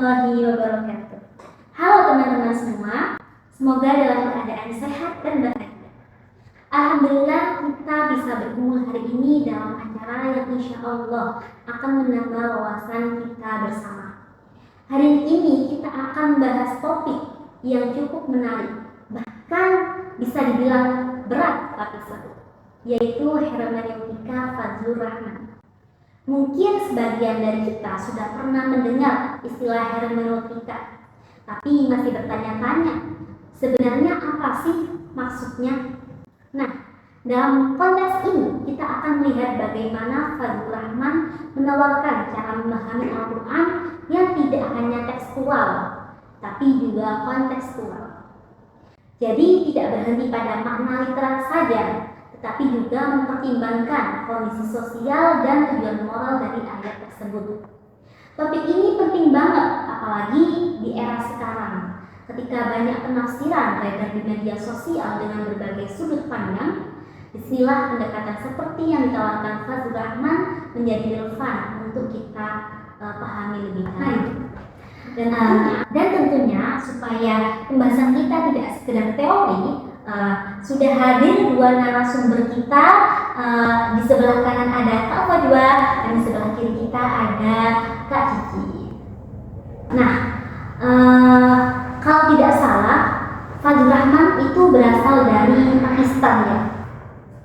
warahmatullahi wabarakatuh. Halo teman-teman semua, semoga dalam keadaan sehat dan bahagia. Alhamdulillah kita bisa berkumpul hari ini dalam acara yang insya Allah akan menambah wawasan kita bersama. Hari ini kita akan membahas topik yang cukup menarik, bahkan bisa dibilang berat tapi seru, yaitu hermeneutika Fazlur Rahman. Mungkin sebagian dari kita sudah pernah mendengar istilah hermeneutika, tapi masih bertanya-tanya, sebenarnya apa sih maksudnya? Nah, dalam konteks ini kita akan melihat bagaimana Fazlur Rahman menawarkan cara memahami Al-Quran yang tidak hanya tekstual, tapi juga kontekstual. Jadi tidak berhenti pada makna literal saja, tetapi juga mempertimbangkan kondisi sosial dan tujuan moral dari ayat tersebut. Topik ini penting banget, apalagi di era sekarang, ketika banyak penafsiran beredar di media sosial dengan berbagai sudut pandang. Disinilah pendekatan seperti yang ditawarkan Fazlur Rahman menjadi relevan untuk kita pahami lebih baik. Dan tentunya supaya pembahasan kita tidak sekedar teori, sudah hadir dua narasumber kita. Di sebelah kanan ada Kak Fadwa dan di sebelah kiri kita ada Kak Cici. Nah, kalau tidak salah, Fazlur Rahman itu berasal dari Pakistan ya?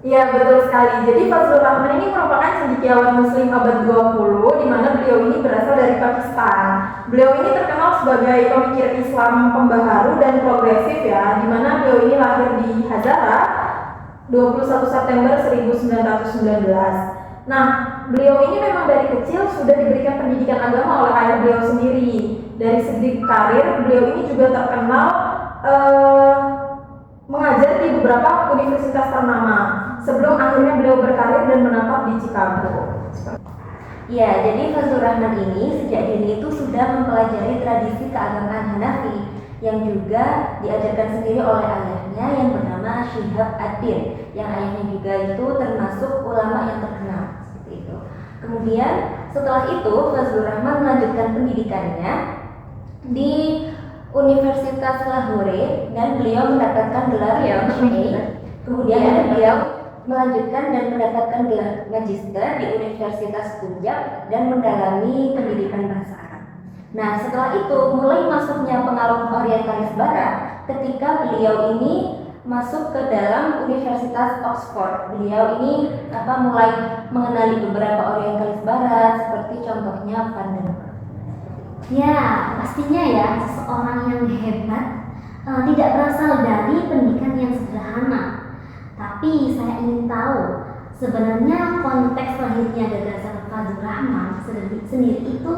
Iya, betul sekali. Jadi Fazlur Rahman ini merupakan cendekiawan muslim abad 20, di mana beliau ini berasal dari Pakistan. Beliau ini terkenal sebagai pemikir Islam pembaharu dan progresif ya, di mana beliau ini lahir di Hazara 21 September 1919. Nah, beliau ini memang dari kecil sudah diberikan pendidikan agama oleh ayah beliau sendiri. Dari segi karir, beliau ini juga terkenal mengajar di beberapa universitas ternama sebelum akhirnya beliau berkarir dan menetap di Chicago. Ya, jadi Fazlur Rahman ini sejak dini itu sudah mempelajari tradisi keagamaan Hanafi yang juga diajarkan sendiri oleh ayahnya yang bernama Shihab ad-Din, yang ayahnya juga itu termasuk ulama yang terkenal seperti itu. Kemudian setelah itu Fazlur Rahman melanjutkan pendidikannya di Universitas Lahore dan beliau mendapatkan gelar MA. Kemudian beliau melanjutkan dan mendapatkan gelar magister di Universitas Punjab dan mendalami pendidikan bahasa Arab. Nah, setelah itu mulai masuknya pengaruh Orientalis Barat ketika beliau ini masuk ke dalam Universitas Oxford. Beliau ini mulai mengenali beberapa Orientalis Barat seperti contohnya Van den Berg. Ya, pastinya ya, seseorang yang hebat tidak berasal dari pendidikan yang sederhana. Tapi saya ingin tahu sebenarnya konteks lahirnya gagasan Fazlur Rahman sendiri itu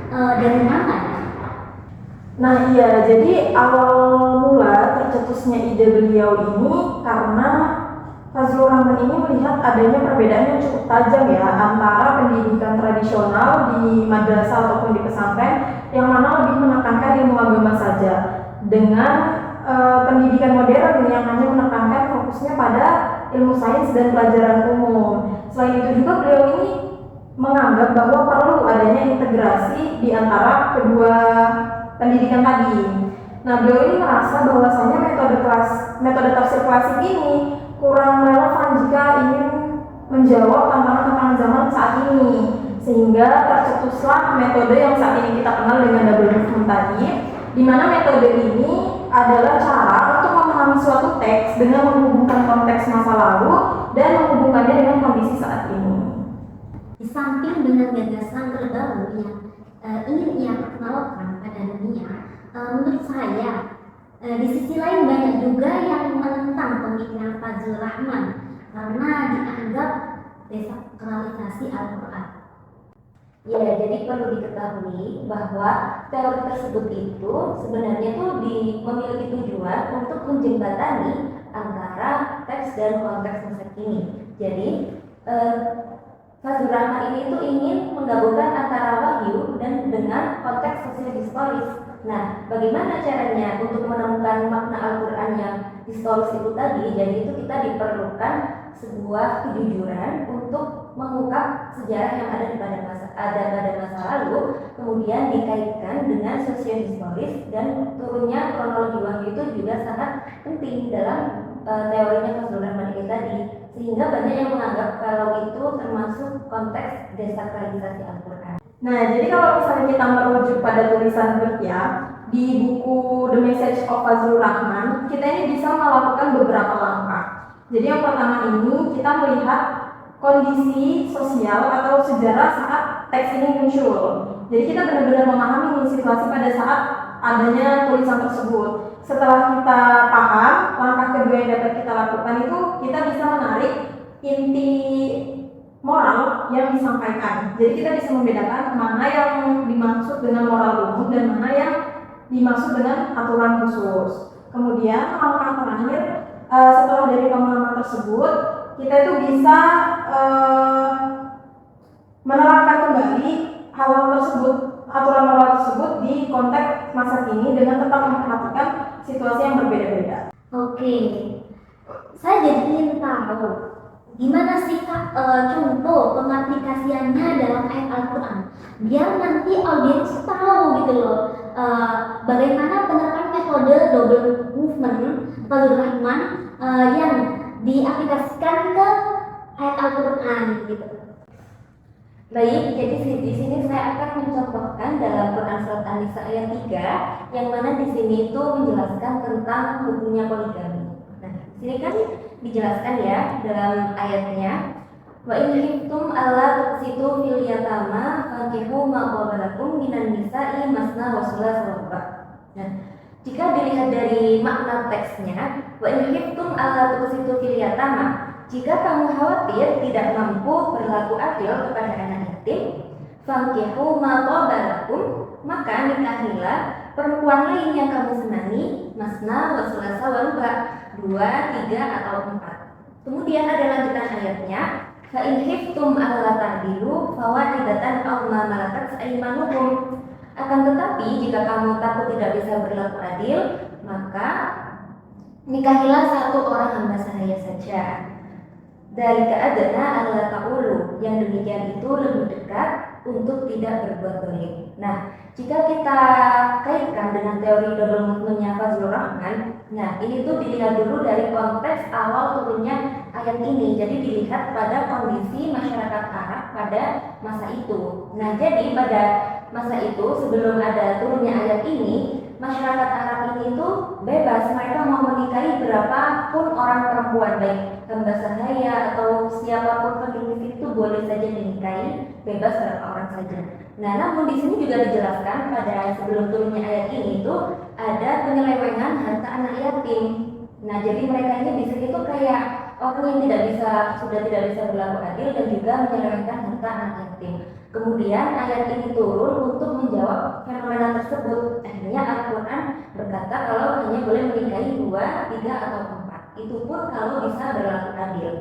dari mana ya? Nah iya, jadi awal mula tercetusnya ide beliau ini karena Fazlur Rahman ini melihat adanya perbedaan yang cukup tajam ya antara pendidikan tradisional di madrasah ataupun di pesantren yang mana lebih menekankan ilmu agama saja dengan pendidikan modern yang hanya menekankan fokusnya pada ilmu sains dan pelajaran umum. Selain itu juga beliau ini menganggap bahwa perlu adanya integrasi di antara kedua pendidikan tadi. Nah, beliau ini merasa bahwasanya metode tafsir klasik ini kurang relevan jika ingin menjawab tantangan-tantangan zaman saat ini, sehingga tercetuslah metode yang saat ini kita kenal dengan double movement tadi, di mana metode ini adalah cara untuk memahami suatu teks dengan menghubungkan konteks masa lalu dan menghubungkannya dengan kondisi saat ini. Di samping dengan gagasan terbaru yang ingin ia perkenalkan pada dunia, menurut saya di sisi lain banyak juga yang menentang pemikiran Fazlur Rahman karena dianggap desakralisasi Al-Quran. Ya, jadi perlu diketahui bahwa teori tersebut itu sebenarnya tuh memiliki tujuan untuk menjembatani antara teks dan konteks masa kini. Jadi Fazlur Rahman ini tuh ingin menggabungkan antara wahyu dan dengan konteks sosial historis. Nah, bagaimana caranya untuk menemukan makna Al-Quran yang historis itu tadi? Jadi itu kita diperlukan sebuah kejujuran untuk mengungkap sejarah yang ada pada masa lalu, kemudian dikaitkan dengan sosiohistoris, dan turunnya kronologi wahyu itu juga sangat penting dalam teorinya Fazlur Rahman ini tadi, sehingga banyak yang menganggap kalau itu termasuk konteks desakralisasi Al-Quran. Nah, jadi kalau misalnya kita merujuk pada tulisan Berkya di buku The Message of Fazlur Rahman, kita ini bisa melakukan beberapa langkah. Jadi yang pertama ini kita melihat kondisi sosial atau sejarah saat teks ini muncul. Jadi kita benar-benar memahami situasi pada saat adanya tulisan tersebut. Setelah kita paham, langkah kedua yang dapat kita lakukan itu kita bisa menarik inti moral yang disampaikan. Jadi kita bisa membedakan mana yang dimaksud dengan moral umum dan mana yang dimaksud dengan aturan khusus. Kemudian langkah terakhir, setelah dari pemahaman tersebut, kita itu bisa menerapkan kembali hal-hal tersebut, aturan moral tersebut di konteks masa kini dengan tetap memperhatikan situasi yang berbeda-beda. Oke, saya jadi ingin tahu gimana sih Kak contoh pengaplikasiannya dalam ayat Al-Quran, biar nanti audiens tahu gitu loh bagaimana penerapan metode double movement Fazlur Rahman yang diaplikasikan ke ayat Al-Quran gitu. Baik, jadi di sini saya akan mencontohkan dalam Quran surat An-Nisa ayat 3, yang mana di sini itu menjelaskan tentang hukumnya poligami. Nah, di sini kan dijelaskan ya dalam ayatnya, wa in khiftum alla tuqsitu fil yatama fankihu ma qaba lakum minan nisa'i masna wa thulatha wa ruba'. Nah, jika dilihat dari makna teksnya, wa in khiftum alla tuqsitu fil yatama, jika kamu khawatir tidak mampu berlaku adil kepada anak yatim, fankihu ma qaba lakum, maka nikahilah perempuan lain yang kamu senangi, masna wa thulatha wa ruba', 2, 3 atau 4. Kemudian ada lanjutan ayatnya, fa in khiftum alla ta'dilu fawahidatan aw ma malakat aymanukum. Akan tetapi jika kamu takut tidak bisa berlaku adil, maka nikahilah satu orang hamba sahaya saja. Dari keadaan Allah ta'ulu, yang demikian itu lebih dekat untuk tidak berbuat dolim. Nah, jika kita kaitkan dengan teori double movement-nya Fazlur Rahman, nah ini tuh dilihat dulu dari konteks awal turunnya ayat ini. Jadi dilihat pada kondisi masyarakat Arab pada masa itu. Nah, jadi pada masa itu sebelum ada turunnya ayat ini, masyarakat Arab ini tuh bebas, mereka mau menikahi berapapun orang perempuan, baik hamba sahaya atau siapapun penduduk itu boleh saja dinikahi, bebas berapa orang saja. Nah, namun di sini juga dijelaskan pada sebelum turunnya ayat ini itu ada penyelewengan harta anak yatim. Nah, jadi mereka ini di sini tuh kayak orang yang sudah tidak bisa berlaku adil dan juga menyelewengkan harta anak yatim. Kemudian ayat ini turun untuk menjawab fenomena tersebut. Akhirnya Al-Quran berkata kalau hanya boleh menikahi 2, 3 atau 4. Itu pun kalau bisa berlaku adil.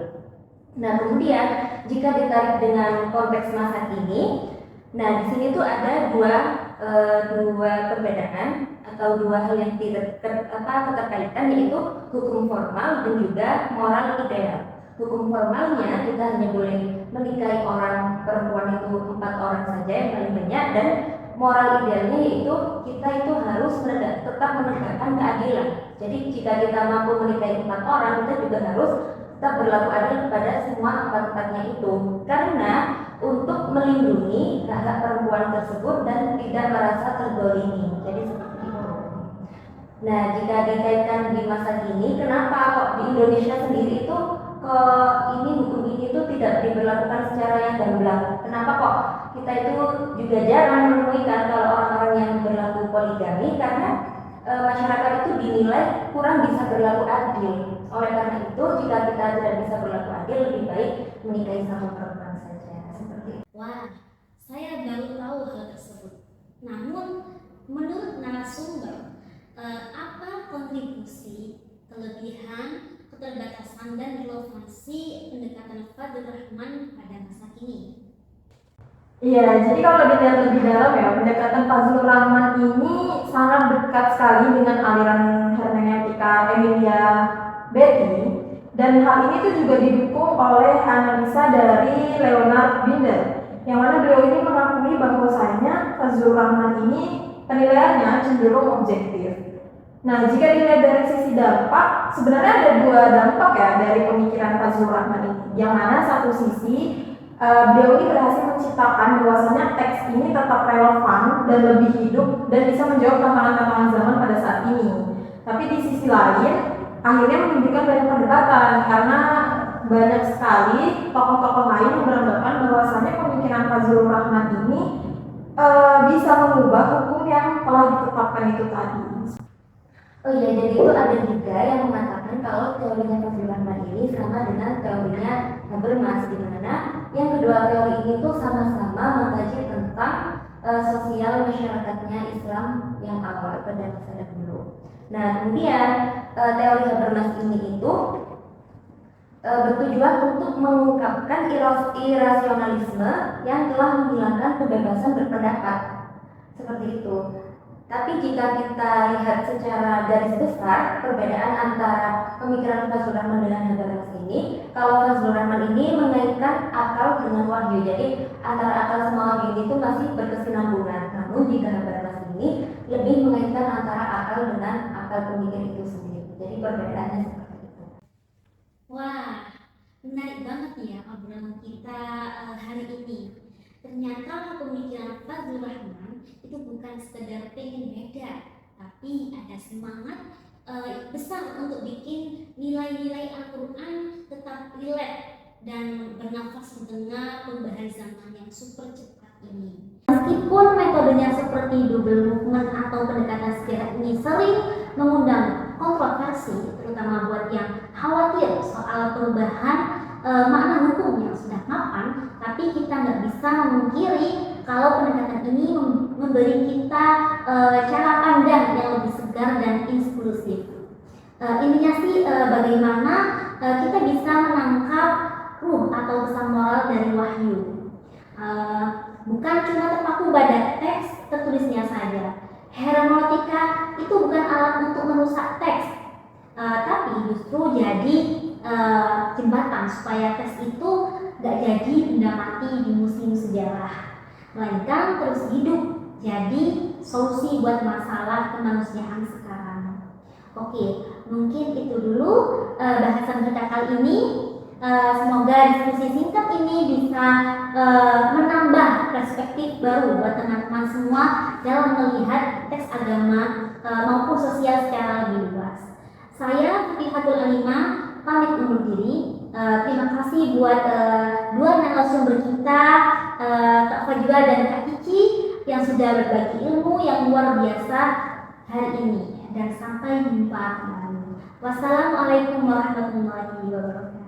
Nah, kemudian jika ditarik dengan konteks masa kini, nah di sini tuh ada dua perbedaan atau dua hal yang keterkaitan, yaitu hukum formal dan juga moral ideal. Hukum formalnya kita hanya boleh menikahi orang perempuan itu 4 orang saja yang paling banyak, dan moral idealnya yaitu kita itu harus tetap menegakkan keadilan. Jadi jika kita mampu menikahi 4 orang, kita juga harus tetap berlaku adil kepada semua 4-4-nya itu, karena untuk melindungi hak perempuan tersebut dan tidak merasa terzalimi. Jadi seperti itu. Nah, jika dikaitkan di masa kini, kenapa kok di Indonesia sendiri itu ini hukum ini tuh tidak diberlakukan secara yang gamblang? Kenapa kok kita itu juga jarang menemui kan kalau orang-orang yang berlaku poligami, karena masyarakat itu dinilai kurang bisa berlaku adil. Oleh karena itu, jika kita tidak bisa berlaku adil, lebih baik menikahi satu perempuan saja. Seperti itu. Wah, saya baru tahu hal tersebut. Namun, menurut narasumber, apa kontribusi, kelebihan, keterbatasan, dan relevansi pendekatan Fazlur Rahman pada masa kini? Iya, jadi kalau dilihat lebih dalam ya, pendekatan Fazlur Rahman ini sangat dekat sekali dengan aliran hermeneutika Emilia Betti, Dan hal ini tuh juga didukung oleh analisa dari Leonard Binder, yang mana beliau ini mengakui bahwasanya Fazlur Rahman ini penilaiannya cenderung objektif. Nah, jika dilihat dari sisi dampak, sebenarnya ada dua dampak ya dari pemikiran Fazlur Rahman ini. Yang mana satu sisi beliau ini berhasil menciptakan bahwasanya teks ini tetap relevan dan lebih hidup dan bisa menjawab tantangan-tantangan zaman pada saat ini. Tapi di sisi lain, akhirnya menimbulkan banyak perdebatan karena banyak sekali tokoh-tokoh lain yang beranggapan bahwasanya pemikiran Fazlur Rahman ini bisa mengubah hukum yang telah ditetapkan itu tadi. Oh iya, jadi itu ada juga yang mengatakan kalau teorinya Fazlur Rahman ini sama dengan teorinya Habermas, di mana yang kedua teori ini tuh sama-sama mengkaji tentang sosial masyarakatnya Islam yang awal pada masa dahulu. Nah, kemudian teori Habermas ini itu bertujuan untuk mengungkapkan irasionalisme yang telah menghilangkan kebebasan berpendapat. Seperti itu. Tapi jika kita lihat secara garis besar perbedaan antara pemikiran Fazlur Rahman dengan Habermas ini, kalau Fazlur Rahman ini mengaitkan akal dengan wahyu, jadi antara akal sama wahyu itu masih berkesinambungan. Namun jika Habermas ini lebih mengaitkan antara akal dengan akal pemikir itu sendiri. Jadi perbedaannya seperti itu. Wah, menarik banget ya obrolan kita hari ini. Ternyata pemikiran Fazlur Rahman itu bukan sekedar pengen beda, tapi ada semangat besar untuk bikin nilai-nilai Al-Quran tetap relate dan bernafas di tengah perubahan zaman yang super cepat ini. Meskipun metodenya seperti double movement atau pendekatan sejarah ini sering mengundang kontroversi, terutama buat yang khawatir soal perubahan makna hukum yang sudah mapan, tapi kita nggak bisa memungkiri kalau pendekatan ini memberi kita cara pandang yang lebih segar dan inklusif. Intinya sih bagaimana kita bisa menangkap ruh atau pesan moral dari wahyu. Bukan cuma terpaku pada teks tertulisnya saja. Hermeneutika itu bukan alat untuk merusak teks, tapi justru jadi jembatan supaya teks itu gak jadi benda mati di museum sejarah, melainkan terus hidup jadi solusi buat masalah kemanusiaan sekarang. Oke, mungkin itu dulu bahasan kita kali ini. Semoga diskusi singkat ini bisa menambah perspektif baru buat teman-teman semua dalam melihat teks agama maupun sosial secara lebih luas. Saya Fatihatul Alimah pamit undur diri. Terima kasih buat dua narasumber kita, Kak Fajwa dan Kak Cici, yang sudah berbagi ilmu yang luar biasa hari ini. Dan sampai jumpa kembali. Wassalamualaikum warahmatullahi wabarakatuh.